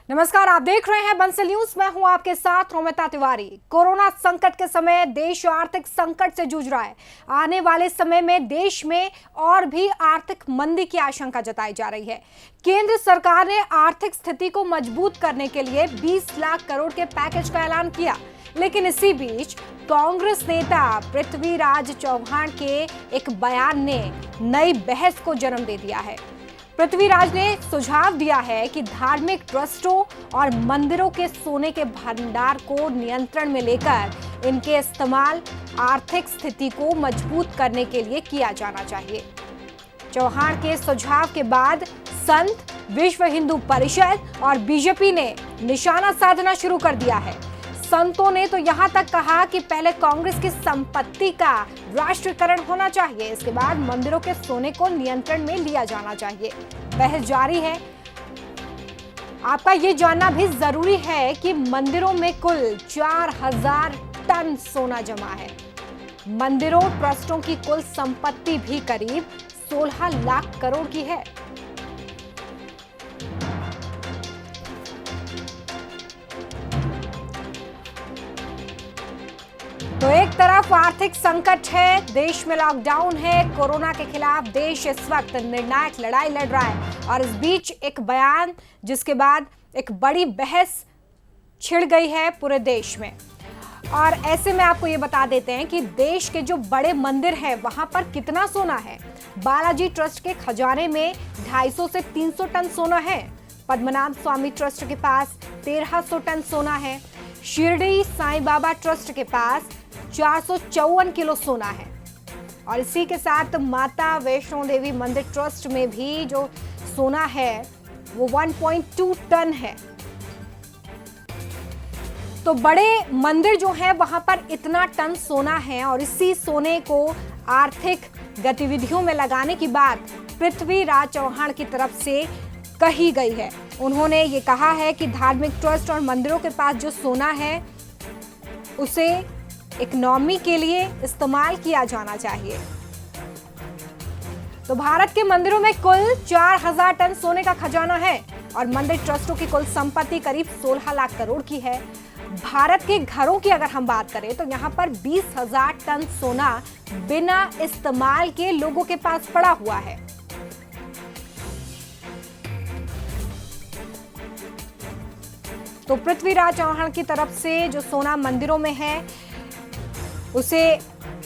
नमस्कार, आप देख रहे हैं बंसल न्यूज। मैं हूं आपके साथ रोमिता तिवारी। कोरोना संकट के समय देश आर्थिक संकट से जूझ रहा है। आने वाले समय में देश में और भी आर्थिक मंदी की आशंका जताई जा रही है। केंद्र सरकार ने आर्थिक स्थिति को मजबूत करने के लिए 20 लाख करोड़ के पैकेज का ऐलान किया, लेकिन इसी बीच कांग्रेस नेता पृथ्वीराज चौहान के एक बयान ने नई बहस को जन्म दे दिया है। पृथ्वीराज ने सुझाव दिया है कि धार्मिक ट्रस्टों और मंदिरों के सोने के भंडार को नियंत्रण में लेकर इनके इस्तेमाल आर्थिक स्थिति को मजबूत करने के लिए किया जाना चाहिए। चौहान के सुझाव के बाद संत, विश्व हिंदू परिषद और बीजेपी ने निशाना साधना शुरू कर दिया है। संतों ने तो यहां तक कहा कि पहले कांग्रेस की संपत्ति का राष्ट्रीयकरण होना चाहिए, इसके बाद मंदिरों के सोने को नियंत्रण में लिया जाना चाहिए। बहस जारी है। आपका ये जानना भी जरूरी है कि मंदिरों में कुल 4000 टन सोना जमा है। मंदिरों ट्रस्टों की कुल संपत्ति भी करीब 16 लाख करोड़ की है। तो एक तरफ आर्थिक संकट है, देश में लॉकडाउन है, कोरोना के खिलाफ देश इस वक्त निर्णायक लड़ाई लड़ रहा है, और इस बीच एक बयान जिसके बाद एक बड़ी बहस छिड़ गई है पूरे देश में। और ऐसे में आपको ये बता देते हैं कि देश के जो बड़े मंदिर हैं वहां पर कितना सोना है। बालाजी ट्रस्ट के खजाने में 250 से 300 टन सोना है। पद्मनाभ स्वामी ट्रस्ट के पास 1300 टन सोना है। शिरडी साईं बाबा ट्रस्ट के पास 454 किलो सोना है। और इसी के साथ माता वैष्णो देवी मंदिर ट्रस्ट में भी जो सोना है वो 1.2 टन है। तो बड़े मंदिर जो है वहां पर इतना टन सोना है, और इसी सोने को आर्थिक गतिविधियों में लगाने की बात पृथ्वीराज चौहान की तरफ से कही गई है। उन्होंने ये कहा है कि धार्मिक ट्रस्ट और मंदिरों के पास जो सोना है उसे इकोनॉमी के लिए इस्तेमाल किया जाना चाहिए। तो भारत के मंदिरों में कुल 4000 टन सोने का खजाना है और मंदिर ट्रस्टों की कुल संपत्ति करीब 16 लाख करोड़ की है। भारत के घरों की अगर हम बात करें तो यहाँ पर 20,000 टन सोना बिना इस्तेमाल के लोगों के पास पड़ा हुआ है। तो पृथ्वीराज चौहान की तरफ से जो सोना मंदिरों में है उसे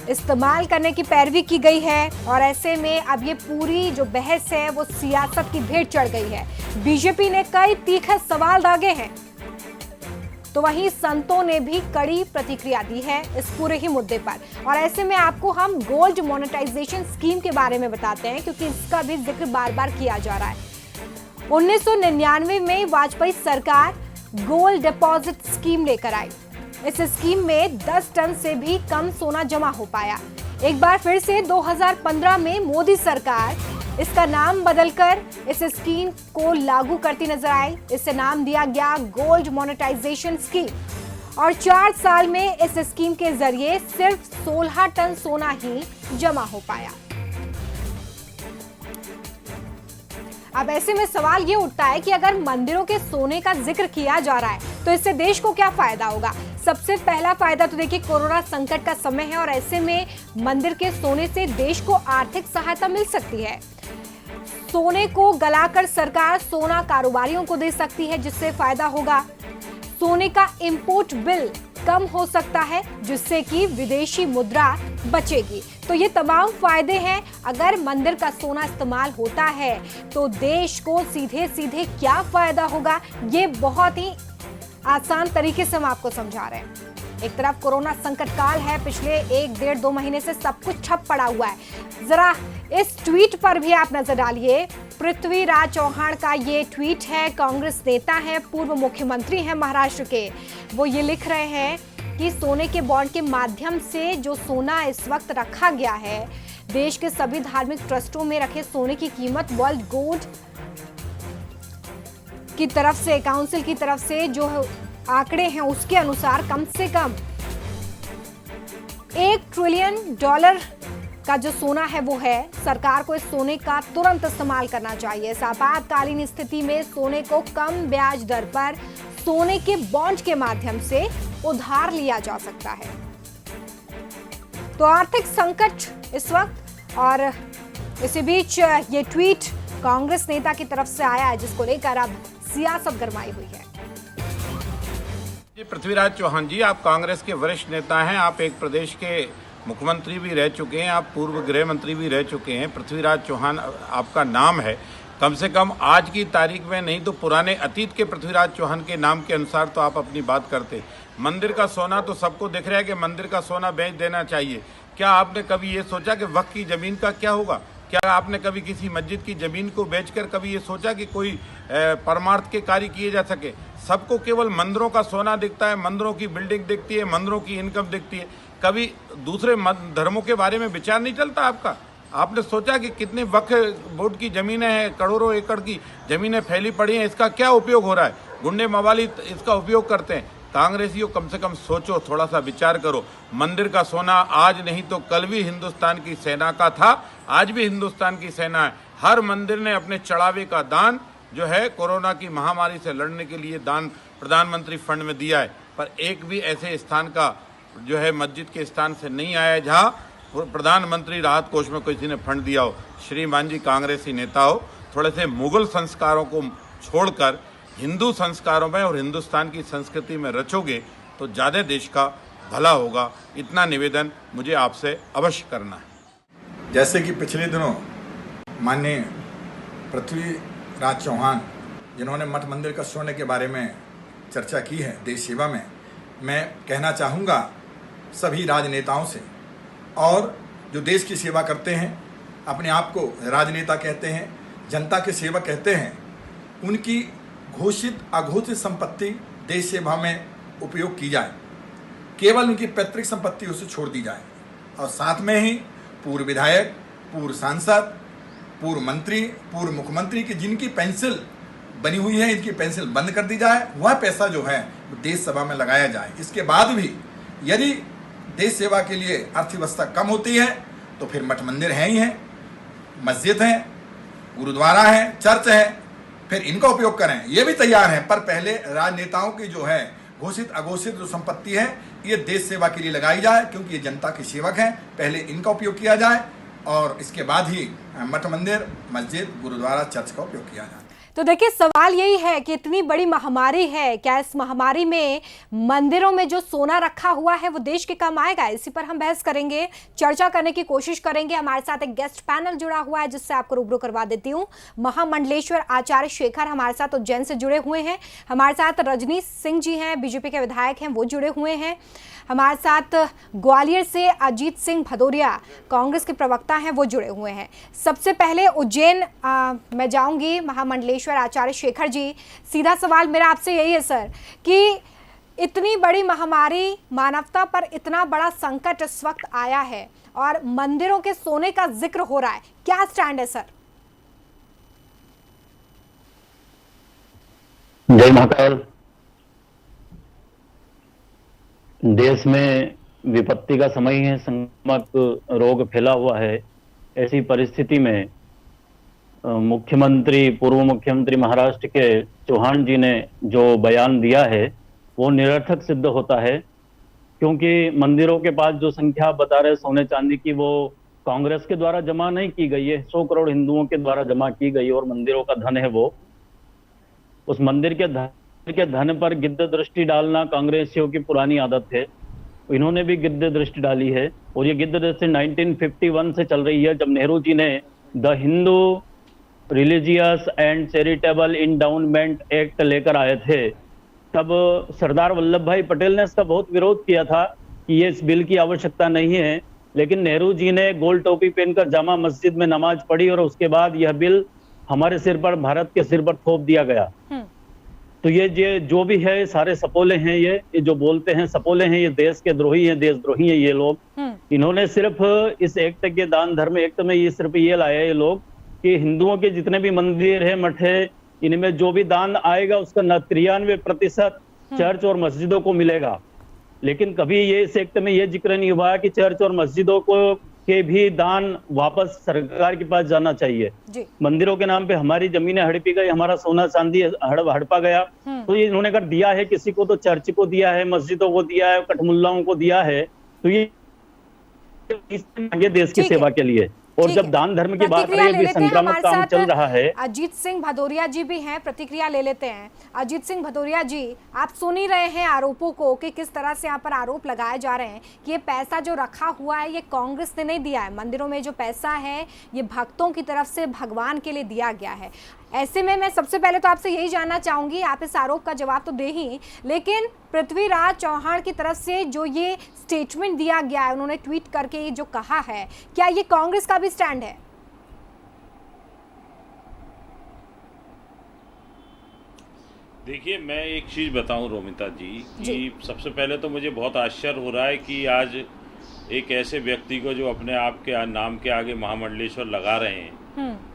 इस्तेमाल करने की पैरवी की गई है, और ऐसे में अब ये पूरी जो बहस है वो सियासत की भेंट चढ़ गई है। बीजेपी ने कई तीखे सवाल दागे हैं, तो वहीं संतों ने भी कड़ी प्रतिक्रिया दी है इस पूरे ही मुद्दे पर। और ऐसे में आपको हम गोल्ड मोनेटाइजेशन स्कीम के बारे में बताते हैं, क्योंकि इसका भी जिक्र बार बार किया जा रहा है। 1999 में वाजपेयी सरकार गोल्ड डिपॉजिट स्कीम लेकर आई। इस स्कीम में 10 टन से भी कम सोना जमा हो पाया। एक बार फिर से 2015 में मोदी सरकार इसका नाम बदलकर इस स्कीम को लागू करती नजर आई। इसे नाम दिया गया गोल्ड मोनेटाइजेशन स्कीम, और 4 साल में इस स्कीम के जरिए सिर्फ 16 टन सोना ही जमा हो पाया। अब ऐसे में सवाल ये उठता है कि अगर मंदिरों के सोने का जिक्र किया जा रहा है तो इससे देश को क्या फायदा होगा। सबसे पहला फायदा तो देखिए, कोरोना संकट का समय है और ऐसे में मंदिर के सोने से देश को आर्थिक सहायता मिल सकती है। सोने को गलाकर सरकार सोना कारोबारियों को दे सकती है, जिससे फायदा होगा। सोने का इंपोर्ट बिल कम हो सकता है, जिससे कि विदेशी मुद्रा बचेगी। तो ये तमाम फायदे हैं। अगर मंदिर का सोना इस्तेमाल होता है तो देश को सीधे सीधे क्या फायदा होगा, ये बहुत ही आसान तरीके से हम आपको समझा रहे हैं। एक तरफ कोरोना संकट काल है, पिछले 1-1.5-2 महीने से सब कुछ ठप पड़ा हुआ है। जरा इस ट्वीट पर भी आप नजर डालिए। पृथ्वीराज चौहान का ये ट्वीट है। कांग्रेस नेता है, पूर्व मुख्यमंत्री हैं महाराष्ट्र के। वो ये लिख रहे हैं कि सोने के बॉन्ड के माध्यम से जो सोना इस वक्त रखा गया है, देश के सभी धार्मिक ट्रस्टों में रखे सोने की कीमत वर्ल्ड गोल्ड की तरफ से, काउंसिल की तरफ से जो आंकड़े हैं उसके अनुसार कम से कम $1 ट्रिलियन का जो सोना है वो है, सरकार को इस सोने का तुरंत इस्तेमाल करना चाहिए। इस आपातकालीन स्थिति में सोने को कम ब्याज दर पर सोने के बॉन्ड के माध्यम से उधार लिया जा सकता है। तो आर्थिक संकट इस वक्त, और इसी बीच ये ट्वीट कांग्रेस नेता की तरफ से आया है जिसको लेकर अब सियासत गरमाई हुई है। पृथ्वीराज चौहान जी, आप कांग्रेस के वरिष्ठ नेता हैं, आप एक प्रदेश के मुख्यमंत्री भी रह चुके हैं, आप पूर्व गृह मंत्री भी रह चुके हैं। पृथ्वीराज चौहान आपका नाम है, कम से कम आज की तारीख में नहीं तो पुराने अतीत के पृथ्वीराज चौहान के नाम के अनुसार तो आप अपनी बात करते। मंदिर का सोना तो सबको दिख रहा है कि मंदिर का सोना बेच देना चाहिए। क्या आपने कभी ये सोचा कि वक्त की जमीन का क्या होगा? क्या आपने कभी किसी मस्जिद की जमीन को बेचकर कभी ये सोचा कि कोई परमार्थ के कार्य किए जा सके? सबको केवल मंदिरों का सोना दिखता है, मंदिरों की बिल्डिंग दिखती है, मंदिरों की इनकम दिखती है। कभी दूसरे धर्मों के बारे में विचार नहीं चलता आपका? आपने सोचा कि कितनी वक्फ बोर्ड की जमीनें हैं, करोड़ों एकड़ की जमीनें फैली पड़ी हैं, इसका क्या उपयोग हो रहा है? गुंडे मवाली इसका उपयोग करते हैं। कांग्रेसियों कम से कम सोचो, थोड़ा सा विचार करो। मंदिर का सोना आज नहीं तो कल भी हिंदुस्तान की सेना का था, आज भी हिंदुस्तान की सेना है। हर मंदिर ने अपने चढ़ावे का दान जो है कोरोना की महामारी से लड़ने के लिए दान प्रधानमंत्री फंड में दिया है, पर एक भी ऐसे स्थान का जो है मस्जिद के स्थान से नहीं आया है जहाँ प्रधानमंत्री राहत कोष में किसी ने फंड दिया हो। श्रीमान जी कांग्रेसी नेता हो, थोड़े से मुगल संस्कारों को छोड़कर हिंदू संस्कारों में और हिंदुस्तान की संस्कृति में रचोगे तो ज़्यादा देश का भला होगा। इतना निवेदन मुझे आपसे अवश्य करना है। जैसे कि पिछले दिनों माननीय पृथ्वीराज चौहान जिन्होंने मठ मंदिर का सोने के बारे में चर्चा की है देश सेवा में, मैं कहना चाहूँगा सभी राजनेताओं से, और जो देश की सेवा करते हैं, अपने आप को राजनेता कहते हैं, जनता के सेवक कहते हैं, उनकी घोषित अघोषित संपत्ति देश सेवा में उपयोग की जाए। केवल उनकी पैतृक संपत्ति उसे छोड़ दी जाए, और साथ में ही पूर्व विधायक, पूर्व सांसद, पूर्व मंत्री, पूर्व मुख्यमंत्री की जिनकी पेंसिल बनी हुई है, इनकी पेंसिल बंद कर दी जाए। वह पैसा जो है देश सेवा में लगाया जाए। इसके बाद भी यदि देश सेवा के लिए अर्थव्यवस्था कम होती है तो फिर मठ मंदिर हैं ही हैं, मस्जिद हैं, गुरुद्वारा है, चर्च है, फिर इनका उपयोग करें, ये भी तैयार हैं। पर पहले राजनेताओं की जो है घोषित अघोषित जो संपत्ति है ये देश सेवा के लिए लगाई जाए, क्योंकि ये जनता के सेवक हैं। पहले इनका उपयोग किया जाए और इसके बाद ही मठ मंदिर, मस्जिद, गुरुद्वारा, चर्च का उपयोग किया जाए। तो देखिए, सवाल यही है कि इतनी बड़ी महामारी है, क्या इस महामारी में मंदिरों में जो सोना रखा हुआ है वो देश के काम आएगा? इसी पर हम बहस करेंगे, चर्चा करने की कोशिश करेंगे। हमारे साथ एक गेस्ट पैनल जुड़ा हुआ है जिससे आपको रूबरू करवा देती हूँ। महामंडलेश्वर आचार्य शेखर हमारे साथ उज्जैन से जुड़े हुए हैं। हमारे साथ रजनीश सिंह जी हैं, बीजेपी के विधायक हैं, वो जुड़े हुए हैं। हमारे साथ ग्वालियर से अजीत सिंह भदौरिया कांग्रेस के प्रवक्ता हैं, वो जुड़े हुए हैं। सबसे पहले उज्जैन मैं जाऊंगी, महामंडलेश्वर आचार्य शेखर जी, सीधा सवाल मेरा आपसे यही है सर कि इतनी बड़ी महामारी, मानवता पर इतना बड़ा संकट इस वक्त आया है और मंदिरों के सोने का जिक्र हो रहा है, क्या स्टैंड है सर? जय महाकाल। देश में विपत्ति का समय है, संक्रामक रोग फैला हुआ है। ऐसी परिस्थिति में मुख्यमंत्री, पूर्व मुख्यमंत्री महाराष्ट्र के चौहान जी ने जो बयान दिया है वो निरर्थक सिद्ध होता है, क्योंकि मंदिरों के पास जो संख्या बता रहे सोने चांदी की, वो कांग्रेस के द्वारा जमा नहीं की गई है, 100 करोड़ हिंदुओं के द्वारा जमा की गई और मंदिरों का धन है वो। उस मंदिर के धन पर गिद्ध दृष्टि डालना कांग्रेसियों की पुरानी आदत है। इन्होंने भी गिद्ध दृष्टि डाली है, और ये गिद्ध दृष्टि 1951 से चल रही है, जब नेहरू जी ने the Hindu religious and charitable endowment act लेकर आए थे। तब सरदार वल्लभ भाई पटेल ने इसका बहुत विरोध किया था कि ये इस बिल की आवश्यकता नहीं है, लेकिन नेहरू जी ने गोल टोपी पहनकर जामा मस्जिद में नमाज पढ़ी और उसके बाद यह बिल हमारे सिर पर, भारत के सिर पर थोप दिया गया। तो ये जो भी है सारे सपोले हैं, ये जो बोलते हैं सपोले हैं, ये देश के द्रोही हैं, देशद्रोही हैं ये लोग। इन्होंने सिर्फ इस एक्ट के दान धर्म एक्ट में ये सिर्फ ये लाया ये लोग कि हिंदुओं के जितने भी मंदिर है, मठ है, इनमें जो भी दान आएगा उसका 93% चर्च और मस्जिदों को मिलेगा। लेकिन कभी ये इस एक्ट में ये जिक्र नहीं हुआ कि चर्च और मस्जिदों को के भी दान वापस सरकार के पास जाना चाहिए। जी मंदिरों के नाम पे हमारी जमीनें हड़पी गई, हमारा सोना चांदी हड़पा गया। तो ये इन्होंने अगर दिया है किसी को, तो चर्च को दिया है, मस्जिदों को दिया है, कठमुल्लाओं को दिया है, तो ये देश की ठीक सेवा है। के लिए। और ठीक जब है। दान धर्म की बात प्रतिक्रिया करें, ले अभी लेते हैं, संक्रामक हमारे काम साथ चल रहा है। अजीत सिंह भदौरिया जी भी हैं, प्रतिक्रिया ले लेते हैं। अजीत सिंह भदौरिया जी, आप सुन ही रहे हैं आरोपों को कि किस तरह से यहाँ पर आरोप लगाए जा रहे हैं कि ये पैसा जो रखा हुआ है ये कांग्रेस ने नहीं दिया है। मंदिरों में जो पैसा है ये भक्तों की तरफ से भगवान के लिए दिया गया है। ऐसे में मैं सबसे पहले तो आपसे यही जानना चाहूंगी, आप इस आरोप का जवाब तो दे ही, लेकिन पृथ्वीराज चौहान की तरफ से जो ये स्टेटमेंट दिया गया है, उन्होंने ट्वीट करके ये जो कहा है, क्या ये कांग्रेस का भी स्टैंड है? देखिए, मैं एक चीज़ बताऊं रोमिता जी कि सबसे पहले तो मुझे बहुत आश्चर्य हो रहा है कि आज एक ऐसे व्यक्ति को जो अपने आप के नाम के आगे महामंडलेश्वर लगा रहे हैं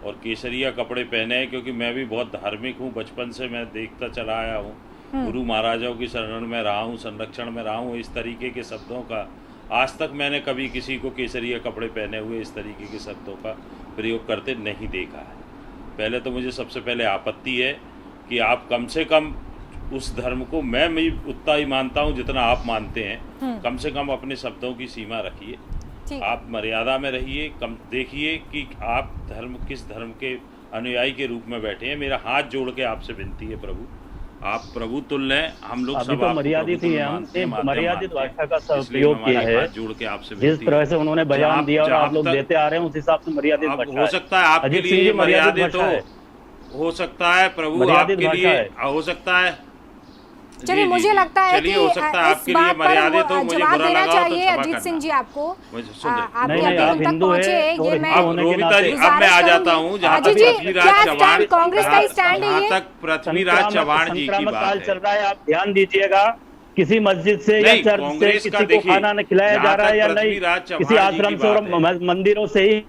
और केसरिया कपड़े पहने हैं, क्योंकि मैं भी बहुत धार्मिक हूं, बचपन से मैं देखता चला आया हूं, गुरु महाराजाओं की शरण में रहा हूं, संरक्षण में रहा हूं। इस तरीके के शब्दों का आज तक मैंने कभी किसी को केसरिया कपड़े पहने हुए इस तरीके के शब्दों का प्रयोग करते नहीं देखा है। पहले तो मुझे सबसे पहले आपत्ति है कि आप कम से कम उस धर्म को, मैं भी उतना ही मानता हूं जितना आप मानते हैं, कम से कम अपने शब्दों की सीमा रखिए, आप मर्यादा में रहिए। कम देखिए कि आप किस धर्म के अनुयायी के रूप में बैठे हैं। मेरा हाथ जोड़ के आपसे विनती है प्रभु, आप प्रभु तुल्य हैं, हम लोग सब तो मर्यादित ही है, हमने मर्यादित भाषा का प्रयोग किया है। जोड़ के आपसे जिस तरह से उन्होंने बयान दिया और आप लोग देते आ रहे हैं, उस हिसाब से मर्यादित भाषा हो सकता है आपके लिए मर्यादित हो सकता है प्रभु, आपके लिए हो सकता है। चलिए, मुझे लगता है कि हो सकता है आपके लिए मर्यादित हो, मुझे जवाब बुरा देना लगा चाहिए तो अजीत सिंह जी आपको। नहीं, आपके आप तक हिंदू पहुंचे हैं, ये मैं रोमिता जी, अब मैं आ जाता हूँ जहाँ तक पृथ्वीराज चौहान, कांग्रेस का स्टैंड है, जहाँ तक पृथ्वीराज चौहान जी की बात चल रहा है, आप ध्यान दीजिएगा। किसी मस्जिद से या चर्च से किसी को खाना न खिलाया जा रहा है या नहीं, किसी आश्रम से और मंदिरों से ही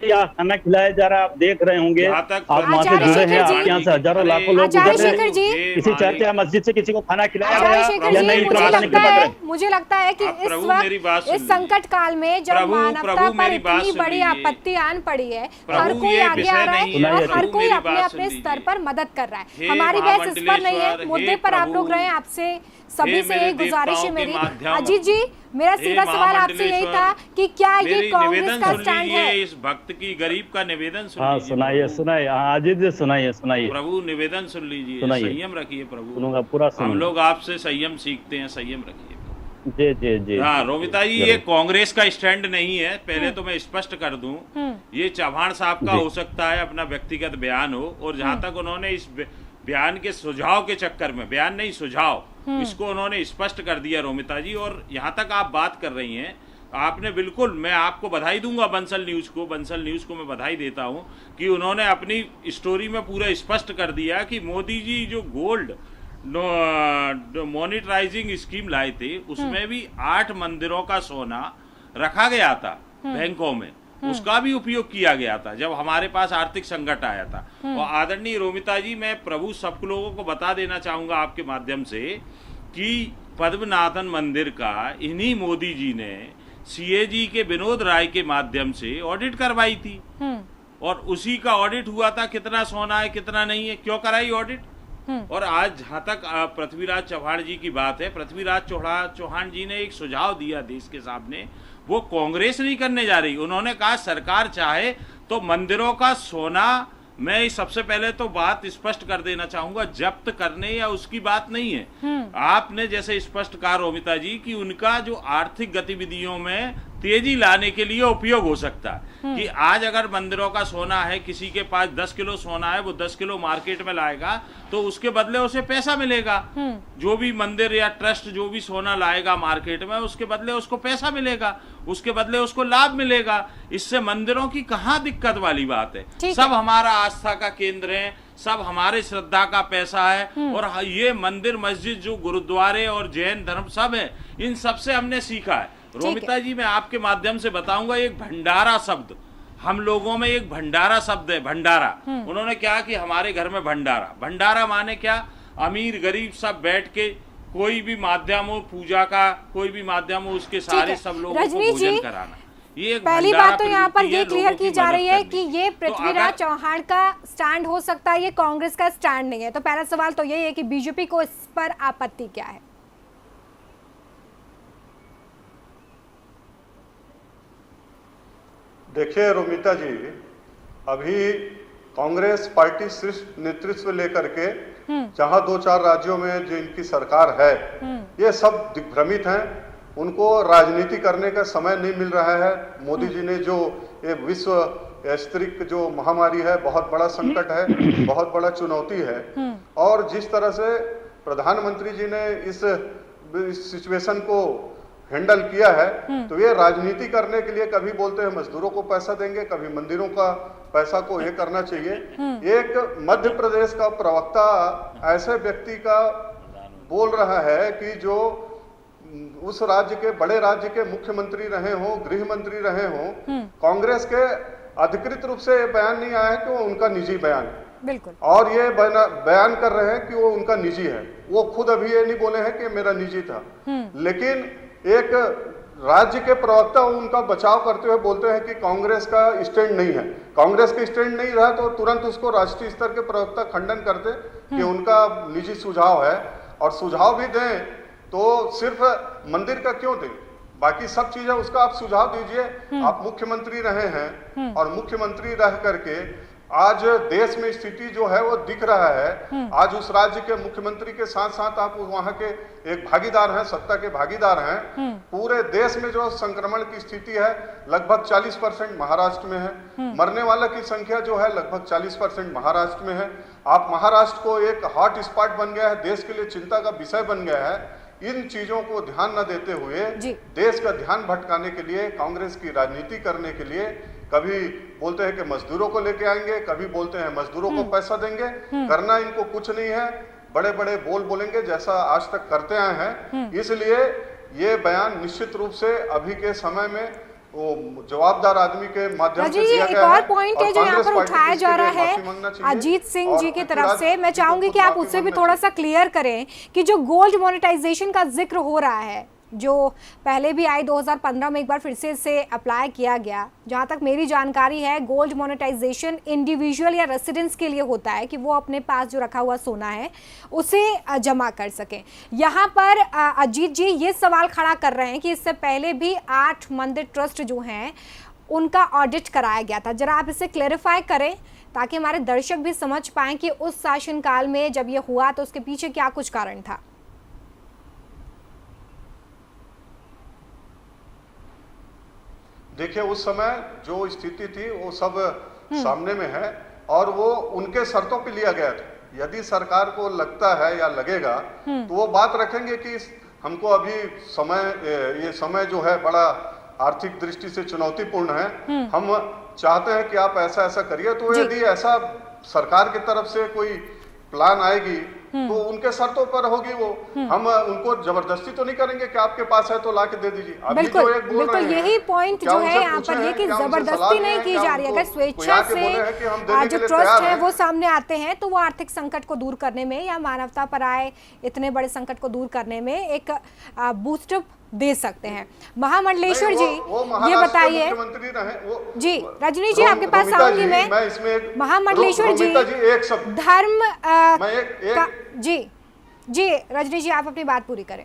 या खाना खिलाया जा रहा है, आप देख रहे होंगे। आप वहाँ से जुड़े हैं, आपके यहाँ से हजारों लाखों लोग गुजर रहे हैं। किसी चर्च या मस्जिद से किसी को खाना खिलाया गया या नहीं? मुझे लगता है कि इस वक्त इस संकट काल में जब मानवता पर इतनी बड़ी आपत्ति आन पड़ी है, हर कोई आगे आ रहा है और हर कोई अपने अपने स्तर पर मदद कर रहा है। हमारी बहस इस पर नहीं है, मुद्दे पर आप लोग रहे। आपसे सभी से एक गुजारिश है मेरी। अजीत जी, मेरा सीधा सवाल आपसे यही था कि क्या ये कांग्रेस का स्टैंड है? इस भक्त की, गरीब का निवेदन सुन हाँ, लीजिए। सुनाइए अजीत जी, सुनाइए प्रभु, निवेदन सुन लीजिए, संयम रखिए प्रभु, पूरा हम लोग आपसे संयम सीखते हैं, संयम रखिए। जी। हाँ रोमिता जी, ये कांग्रेस का स्टैंड नहीं है, पहले तो मैं स्पष्ट कर दूं। ये चौहान साहब का हो सकता है अपना व्यक्तिगत बयान हो, और जहां तक उन्होंने इस बयान के सुझाव के चक्कर में, बयान नहीं सुझाव, इसको उन्होंने स्पष्ट कर दिया रोमिता जी। और यहाँ तक आप बात कर रही हैं, आपने बिल्कुल, मैं आपको बधाई दूंगा, बंसल न्यूज को मैं बधाई देता हूं कि उन्होंने अपनी स्टोरी में पूरा स्पष्ट कर दिया कि मोदी जी जो गोल्ड मॉनिटराइजिंग स्कीम लाए थे, उसमें भी 8 मंदिरों का सोना रखा गया था बैंकों में, उसका भी उपयोग किया गया था जब हमारे पास आर्थिक संकट आया था। और आदरणीय रोमिता जी, मैं प्रभु सब लोगों को बता देना चाहूंगा आपके माध्यम से कि पद्मनाभन मंदिर का इन्हीं मोदी जी ने सीएजी के विनोद राय के माध्यम से ऑडिट करवाई थी, और उसी का ऑडिट हुआ था कितना सोना है कितना नहीं है। क्यों कराई ऑडिट? और आज जहां तक पृथ्वीराज चौहान जी की बात है, पृथ्वीराज चौहान जी ने एक सुझाव दिया देश के सामने, वो कांग्रेस नहीं करने जा रही। उन्होंने कहा सरकार चाहे तो मंदिरों का सोना, मैं सबसे पहले तो बात स्पष्ट कर देना चाहूंगा, जब्त करने या उसकी बात नहीं है। आपने जैसे स्पष्ट कहा रोमिता जी कि उनका जो आर्थिक गतिविधियों में तेजी लाने के लिए उपयोग हो सकता है कि आज अगर मंदिरों का सोना है, किसी के पास 10 किलो सोना है, वो 10 किलो मार्केट में लाएगा तो उसके बदले उसे पैसा मिलेगा। जो भी मंदिर या ट्रस्ट जो भी सोना लाएगा मार्केट में, उसके बदले उसको पैसा मिलेगा, उसके बदले उसको लाभ मिलेगा। इससे मंदिरों की कहाँ दिक्कत वाली बात है? सब हमारा आस्था का केंद्र है, सब हमारे श्रद्धा का पैसा है, और ये मंदिर मस्जिद जो गुरुद्वारे और जैन धर्म सब है, इन सब से हमने सीखा है। रोमिता जी, मैं आपके माध्यम से बताऊंगा, एक भंडारा शब्द, हम लोगों में एक भंडारा शब्द है, भंडारा। उन्होंने क्या कि हमारे घर में भंडारा माने क्या? अमीर गरीब सब बैठ के, कोई भी माध्यम हो पूजा का, कोई भी माध्यम हो, उसके सारे सब लोगों को भोजन कराना। ये एक पहली भंडारा बात तो यहाँ पर प्रवृत्ति ये है क्लियर लोगों की जा मदद रही है करने कि की। ये तो पृथ्वीराज अगर चौहान का स्टैंड हो सकता है, ये कांग्रेस का स्टैंड नहीं है। तो पहला सवाल तो यही है कि बीजेपी को इस पर आपत्ति क्या है? देखिए रोमिता जी, अभी कांग्रेस पार्टी सिर्फ नेतृत्व लेकर के जहां 2-4 राज्यों में जो इनकी सरकार है, ये सब दिग्भ्रमित हैं। उनको राजनीति करने का समय नहीं मिल रहा है। मोदी जी ने जो ये विश्व स्तरीय जो महामारी है, बहुत बड़ा संकट है, बहुत बड़ा चुनौती है, और जिस तरह से प्रधानमंत्री जी ने इस सिचुएशन को हैंडल किया है, तो ये राजनीति करने के लिए कभी बोलते हैं मजदूरों को पैसा देंगे, कभी मंदिरों का पैसा को ये करना चाहिए। एक मध्य प्रदेश का प्रवक्ता ऐसे व्यक्ति का बोल रहा है कि जो उस राज्य के, बड़े राज्य के मुख्यमंत्री रहे हो, गृह मंत्री रहे हो, कांग्रेस के अधिकृत रूप से ये बयान नहीं आया है कि वो उनका निजी बयान है। बिल्कुल। और ये बयान कर रहे हैं कि वो उनका निजी है। वो खुद अभी ये नहीं बोले हैं कि मेरा निजी था, लेकिन एक राज्य के प्रवक्ता उनका बचाव करते हुए बोलते हैं कि कांग्रेस का स्टैंड नहीं है। कांग्रेस का स्टैंड नहीं रहा तो तुरंत उसको राष्ट्रीय स्तर के प्रवक्ता खंडन करते कि उनका निजी सुझाव है, और सुझाव भी दें तो सिर्फ मंदिर का क्यों दें, बाकी सब चीजें उसका आप सुझाव दीजिए। आप मुख्यमंत्री रहे हैं, और मुख्यमंत्री रह करके आज देश में स्थिति जो है वो दिख रहा है। आज उस राज्य के मुख्यमंत्री के साथ साथ आप वहां के एक भागीदार हैं, सत्ता के भागीदार हैं। पूरे देश में जो संक्रमण की स्थिति है लगभग 40% महाराष्ट्र में है। मरने वालों की संख्या जो है लगभग 40% महाराष्ट्र में है। आप महाराष्ट्र को एक हॉट स्पॉट बन गया है, देश के लिए चिंता का विषय बन गया है। इन चीजों को ध्यान न देते हुए देश का ध्यान भटकाने के लिए, कांग्रेस की राजनीति करने के लिए, कभी बोलते हैं कि मजदूरों को लेके आएंगे, कभी बोलते हैं मजदूरों को पैसा देंगे। करना इनको कुछ नहीं है, बड़े बड़े बोल बोलेंगे जैसा आज तक करते आए हैं। इसलिए ये बयान निश्चित रूप से अभी के समय में वो जवाबदार आदमी के माध्यम से दिया एक गया और है। पॉइंट है जो यहाँ पर उठाया जा रहा है अजीत सिंह जी की तरफ से। मैं चाहूंगी कि आप उससे भी थोड़ा सा क्लियर करें कि जो गोल्ड मोनेटाइजेशन का जिक्र हो रहा है, जो पहले भी आई 2015 में एक बार फिर से इसे अप्लाई किया गया। जहाँ तक मेरी जानकारी है, गोल्ड मोनेटाइजेशन इंडिविजुअल या रेसिडेंट्स के लिए होता है कि वो अपने पास जो रखा हुआ सोना है उसे जमा कर सकें। यहाँ पर अजीत जी ये सवाल खड़ा कर रहे हैं कि इससे पहले भी 8 मंदिर ट्रस्ट जो हैं उनका ऑडिट कराया गया था। जरा आप इसे क्लेरिफाई करें ताकि हमारे दर्शक भी समझ पाएं कि उस शासनकाल में जब ये हुआ तो उसके पीछे क्या कुछ कारण था। देखिए, उस समय जो स्थिति थी वो सब सामने में है, और वो उनके शर्तों पे लिया गया था। यदि सरकार को लगता है या लगेगा तो वो बात रखेंगे कि हमको अभी ये समय जो है बड़ा आर्थिक दृष्टि से चुनौतीपूर्ण है, हम चाहते हैं कि आप ऐसा ऐसा करिए। तो यदि ऐसा सरकार की तरफ से कोई प्लान आएगी तो उनके शर्तों पर होगी वो। हम उनको जबरदस्ती तो नहीं करेंगे कि आपके पास है तो ला के दे दीजिए। बिल्कुल, बिल्कुल यही पॉइंट जो है यहाँ पर ये कि जबरदस्ती नहीं की जा रही है। अगर स्वेच्छा से जो ट्रस्ट है वो सामने आते हैं तो वो आर्थिक संकट को दूर करने में या मानवता पर आए इतने बड़े संकट को दूर करने में एक बूस्टअप दे सकते हैं। महामंडलेश्वर जी ये बताइए जी, रजनी जी आपके पास आऊंगी मैं। महामंडलेश्वर जी धर्म जी रजनी जी आप अपनी बात पूरी करें।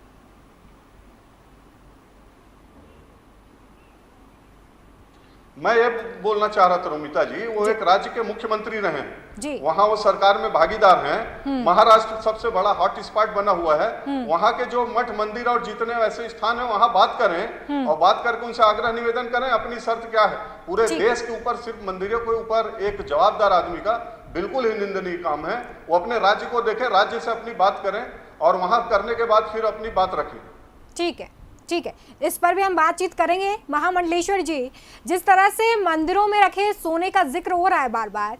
मैं ये बोलना चाह रहा था रोमिता जी, वो एक राज्य के मुख्यमंत्री रहे जी, वहां वो सरकार में भागीदार हैं। महाराष्ट्र सबसे बड़ा हॉट स्पॉट बना हुआ है। वहां के जो मठ मंदिर और जितने ऐसे स्थान है वहां बात करें, और बात करके उनसे आग्रह निवेदन करें अपनी शर्त क्या है। पूरे देश के ऊपर, सिर्फ मंदिरों के ऊपर एक जवाबदार आदमी का बिल्कुल ही निंदनीय काम है। वो अपने राज्य को देखें, राज्य से अपनी बात करें, और वहां करने के बाद फिर अपनी बात रखें। ठीक है, ठीक है, इस पर भी हम बातचीत करेंगे। महामंडलेश्वर जी, जिस तरह से मंदिरों में रखे सोने का जिक्र हो रहा है बार बार,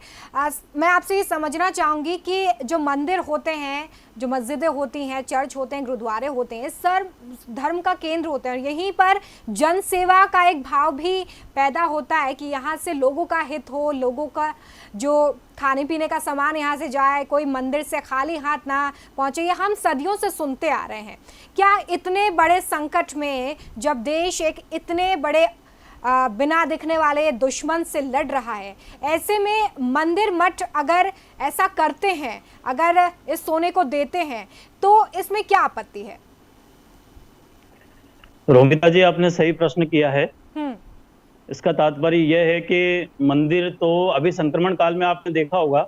मैं आपसे ये समझना चाहूँगी कि जो मंदिर होते हैं, जो मस्जिदें होती हैं, चर्च होते हैं, गुरुद्वारे होते हैं, सर्व धर्म का केंद्र होते हैं, और यहीं पर जन सेवा का एक भाव भी पैदा होता है कि यहाँ से लोगों का हित हो, लोगों का जो खाने पीने का सामान यहाँ से जाए, कोई मंदिर से खाली हाथ ना पहुँचे। ये हम सदियों से सुनते आ रहे हैं। क्या इतने बड़े संकट में जब देश एक इतने बड़े बिना दिखने वाले दुश्मन से लड़ रहा है। ऐसे में मंदिर मठ अगर ऐसा करते हैं, अगर इस सोने को देते हैं, तो इसमें क्या आपत्ति है? रोमिता जी, आपने सही प्रश्न किया है। इसका तात्पर्य यह है कि मंदिर तो अभी संक्रमण काल में आपने देखा होगा,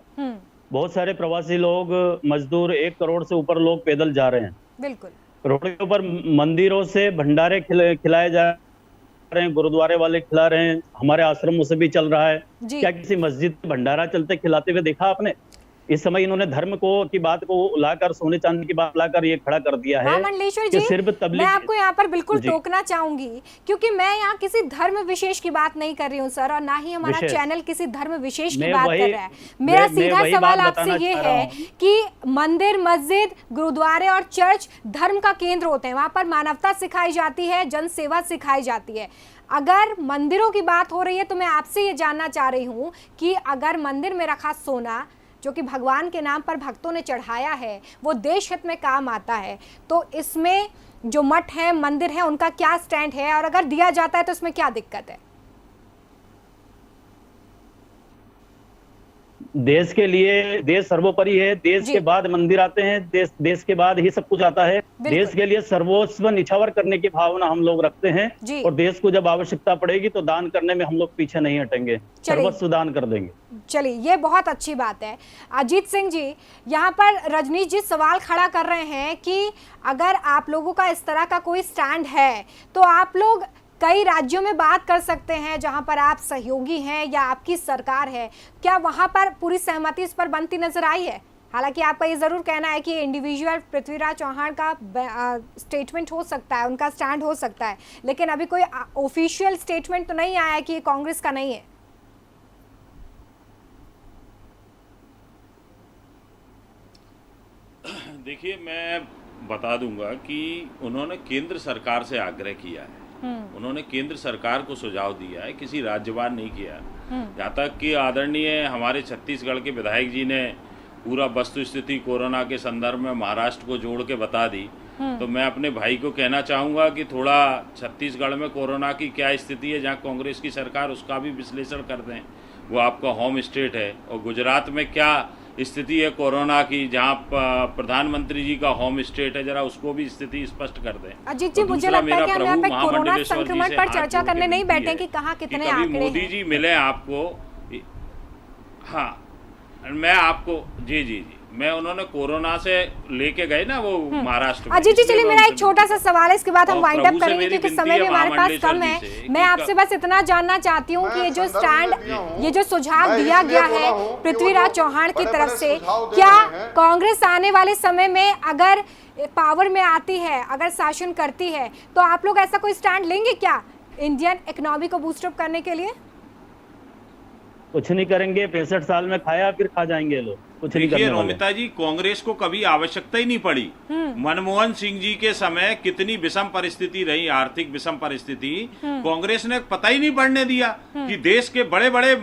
बहुत सारे प्रवासी लोग, मजदूर, 1 करोड़ से ऊपर लोग पैदल जा रहे हैं। बिल्कुल। रोड के ऊपर मंदिरों से भंडारे खिलाए जा रहे हैं, गुरुद्वारे वाले खिला रहे हैं, हमारे आश्रमों से भी चल रहा है। क्या किसी मस्जिद में भंडारा चलते खिलाते हुए देखा आपने? इस समय इन्होंने धर्म को की बात को लाकर, सोने चांदी की बात लाकर ये खड़ा कर दिया है। मंडलेश्वर जी, सिर्फ मैं आपको यहाँ पर बिल्कुल टोकना चाहूंगी, क्योंकि मैं यहाँ किसी धर्म विशेष की बात नहीं कर रही हूँ सर, और ना ही हमारा चैनल किसी धर्म विशेष की बात कर रहा है। मेरा सीधा सवाल आपसे ये है कि मंदिर, मस्जिद, गुरुद्वारे और चर्च धर्म का केंद्र होते हैं, वहां पर मानवता सिखाई जाती है, जन सेवा सिखाई जाती है। अगर मंदिरों की बात हो रही है तो मैं आपसे ये जानना चाह रही हूँ कि अगर मंदिर में रखा सोना जो कि भगवान के नाम पर भक्तों ने चढ़ाया है, वो देश हित में काम आता है, तो इसमें जो मठ है, मंदिर है, उनका क्या स्टैंड है, और अगर दिया जाता है तो इसमें क्या दिक्कत है? देश के लिए देश सर्वोपरि है। देश के बाद मंदिर आते हैं, देश के बाद ही सब कुछ आता है। देश के लिए सर्वस्व निछावर करने की भावना हम लोग रखते हैं, और देश को जब आवश्यकता पड़ेगी तो दान करने में हम लोग पीछे नहीं हटेंगे, सर्वस्व दान कर देंगे। चलिए, ये बहुत अच्छी बात है। अजीत सिंह जी, यहाँ पर रजनीश जी सवाल खड़ा कर रहे हैं कि अगर आप लोगों का इस तरह का कोई स्टैंड है तो आप लोग कई राज्यों में बात कर सकते हैं जहां पर आप सहयोगी हैं या आपकी सरकार है, क्या वहां पर पूरी सहमति इस पर बनती नजर आई है? हालांकि आपका ये जरूर कहना है कि इंडिविजुअल पृथ्वीराज चौहान का स्टेटमेंट हो सकता है, उनका स्टैंड हो सकता है, लेकिन अभी कोई ऑफिशियल स्टेटमेंट तो नहीं आया है कि ये कांग्रेस का नहीं है। देखिए, मैं बता दूंगा कि उन्होंने केंद्र सरकार से आग्रह किया है, उन्होंने केंद्र सरकार को सुझाव दिया है, किसी राज्यवार नहीं किया। यहाँ तक कि आदरणीय हमारे छत्तीसगढ़ के विधायक जी ने पूरा वस्तु स्थिति कोरोना के संदर्भ में महाराष्ट्र को जोड़ के बता दी। तो मैं अपने भाई को कहना चाहूँगा कि थोड़ा छत्तीसगढ़ में कोरोना की क्या स्थिति है, जहाँ कांग्रेस की सरकार, उसका भी विश्लेषण कर दें। वो आपका होम स्टेट है। और गुजरात में क्या स्थिति है कोरोना की, जहाँ प्रधानमंत्री जी का होम स्टेट है, जरा उसको भी स्थिति स्पष्ट कर दें। अजीत जी, मुझे लगता है कि हम यहाँ पे कोरोना संक्रमण पर चर्चा करने नहीं बैठे कि कहाँ कितने आंकड़े हैं। मोदी जी मिले आपको, हाँ मैं आपको, जी मैं, उन्होंने कोरोना से लेके गए ना वो महाराष्ट्र में। अजीत जी, चलिए मेरा एक छोटा सा सवाल है, इसके बाद हम वाइंड अप करेंगे क्योंकि समय भी हमारे पास कम है। मैं आपसे बस इतना जानना चाहती हूँ कि ये जो स्टैंड, ये जो सुझाव दिया गया है पृथ्वीराज चौहान की तरफ से, क्या कांग्रेस आने वाले समय में अगर पावर में आती है, अगर शासन करती है, तो आप लोग ऐसा कोई स्टैंड लेंगे क्या इंडियन इकोनॉमी को बूस्टअप करने के लिए? कुछ नहीं करेंगे, 65 साल में खाया फिर खा जाएंगे लोग, कुछ नहीं करने वाले। रोमिता जी, कांग्रेस को कभी आवश्यकता ही नहीं पड़ी। मनमोहन सिंह जी के समय कितनी विषम परिस्थिति रही, आर्थिक विषम परिस्थिति, कांग्रेस ने पता ही नहीं बढ़ने दिया कि देश के बड़े बड़े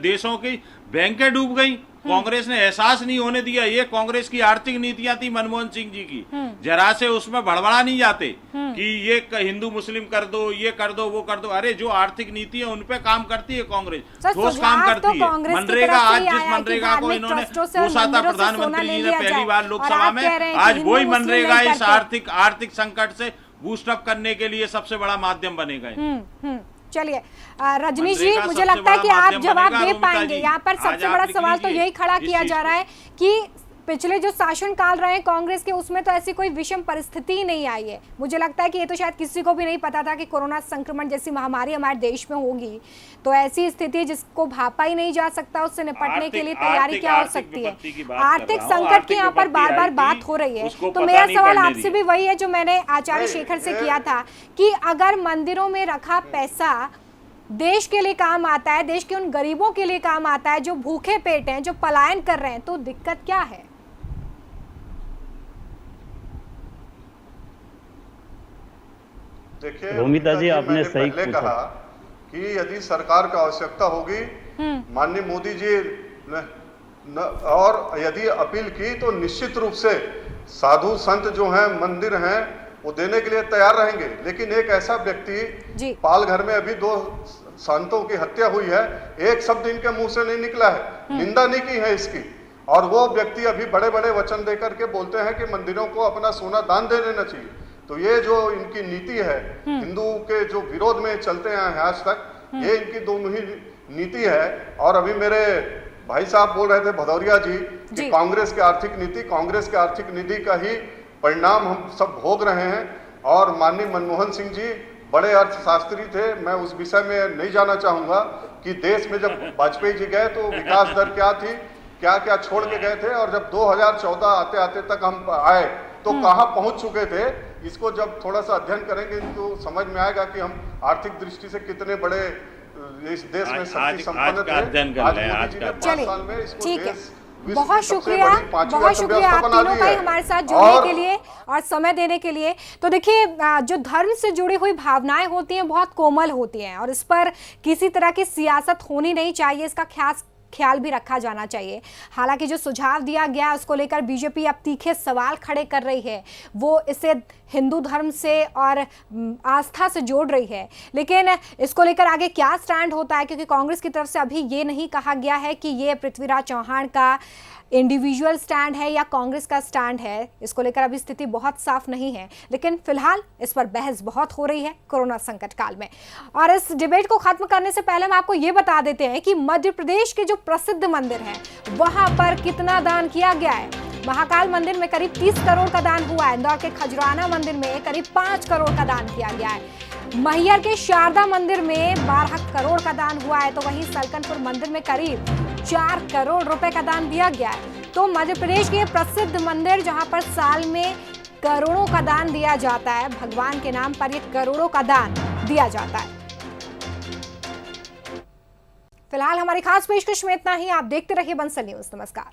देशों की बैंकें डूब गई। कांग्रेस ने एहसास नहीं होने दिया। ये कांग्रेस की आर्थिक नीतियां थी मनमोहन सिंह जी की। जरा से उसमें भड़बड़ा नहीं जाते कि ये हिंदू मुस्लिम कर दो, ये कर दो, वो कर दो। अरे जो आर्थिक नीति है उन पे काम करती है कांग्रेस, ठोस काम करती है। मनरेगा, आज जिस मनरेगा को इन्होंने घोषा था प्रधानमंत्री जी ने पहली बार लोकसभा में, आज वही मनरेगा इस आर्थिक संकट से बूस्टअप करने के लिए सबसे बड़ा माध्यम बनेगा। चलिए रजनीश जी, मुझे लगता है कि आप जवाब दे पाएंगे। यहाँ पर सबसे बड़ा सवाल तो यही खड़ा किया जा रहा है कि पिछले जो शासनकाल रहे कांग्रेस के, उसमें तो ऐसी कोई विषम परिस्थिति ही नहीं आई है। मुझे लगता है कि ये तो शायद किसी को भी नहीं पता था कि कोरोना संक्रमण जैसी महामारी हमारे देश में होगी। तो ऐसी स्थिति जिसको भापा ही नहीं जा सकता, उससे निपटने के लिए तैयारी क्या हो सकती है? आर्थिक संकट की यहाँ पर बार बार बात हो रही है। तो मेरा सवाल आपसे भी वही है जो मैंने आचार्य शेखर से किया था कि अगर मंदिरों में रखा पैसा देश के लिए काम आता है, देश के उन गरीबों के लिए काम आता है जो भूखे पेट हैं, जो पलायन कर रहे हैं, तो दिक्कत क्या है? देखिए रोमिता जी, आपने सही पहले कहा कि यदि सरकार की आवश्यकता होगी, माननीय मोदी जी ने और यदि अपील की तो निश्चित रूप से साधु संत जो हैं, मंदिर हैं, वो देने के लिए तैयार रहेंगे। लेकिन एक ऐसा व्यक्ति, जी। पालघर में अभी 2 संतों की हत्या हुई है, एक शब्द इनके मुंह से नहीं निकला है, निंदा नहीं की है इसकी, और वो व्यक्ति अभी बड़े बड़े वचन देकर के बोलते हैं कि मंदिरों को अपना सोना दान दे देना चाहिए। तो ये जो इनकी नीति है, हिंदू के जो विरोध में चलते हैं आज तक, ये इनकी दोनों ही नीति है। और अभी मेरे भाई साहब बोल रहे थे भदौरिया जी कि कांग्रेस की आर्थिक नीति का ही परिणाम हम सब भोग रहे हैं। और माननीय मनमोहन सिंह जी बड़े अर्थशास्त्री थे, मैं उस विषय में नहीं जाना चाहूंगा कि देश में जब वाजपेयी जी गए तो विकास दर क्या थी, क्या क्या छोड़ के गए थे, और जब 2014 आते आते तक हम आए तो कहां पहुंच चुके थे। इसको जब थोड़ा सा अध्ययन करेंगे तो समझ में आएगा कि हम आर्थिक दृष्टि से कितने बड़े इस देश में शक्ति संपन्न थे। आज मोदी जी ने 5 साल में इसको ठीक है, देश बहुत शुक्रिया आप तीनों का ही हमारे साथ जुड़ने के लिए और समय देने के लिए। तो देखिए, जो धर्म से जुड़ी हुई भावनाएं होती हैं बहुत कोमल होती हैं और इस पर किसी तरह की सियासत होनी नहीं चाहिए, इसका ख्याल भी रखा जाना चाहिए। हालांकि जो सुझाव दिया गया उसको लेकर बीजेपी अब तीखे सवाल खड़े कर रही है, वो इसे हिंदू धर्म से और आस्था से जोड़ रही है, लेकिन इसको लेकर आगे क्या स्टैंड होता है, क्योंकि कांग्रेस की तरफ से अभी ये नहीं कहा गया है कि ये पृथ्वीराज चौहान का इंडिविजुअल स्टैंड है या कांग्रेस का स्टैंड है। इसको लेकर अभी स्थिति बहुत साफ नहीं है, लेकिन फिलहाल इस पर बहस बहुत हो रही है कोरोना संकट काल में। और इस डिबेट को खत्म करने से पहले हम आपको ये बता देते हैं कि मध्य प्रदेश के जो प्रसिद्ध मंदिर हैं वहां पर कितना दान किया गया है। महाकाल मंदिर में करीब 30 करोड़ का दान हुआ है। इंदौर के खजुराना मंदिर में करीब 5 करोड़ का दान किया गया है। मैहर के शारदा मंदिर में 12 करोड़ का दान हुआ है, तो वहीं सलकनपुर मंदिर में करीब 4 करोड़ रुपए का दान दिया गया है। तो मध्य प्रदेश के प्रसिद्ध मंदिर जहां पर साल में करोड़ों का दान दिया जाता है, भगवान के नाम पर ये करोड़ों का दान दिया जाता है। फिलहाल हमारी खास पेशकश में इतना ही। आप देखते रहिए बंसल न्यूज। नमस्कार।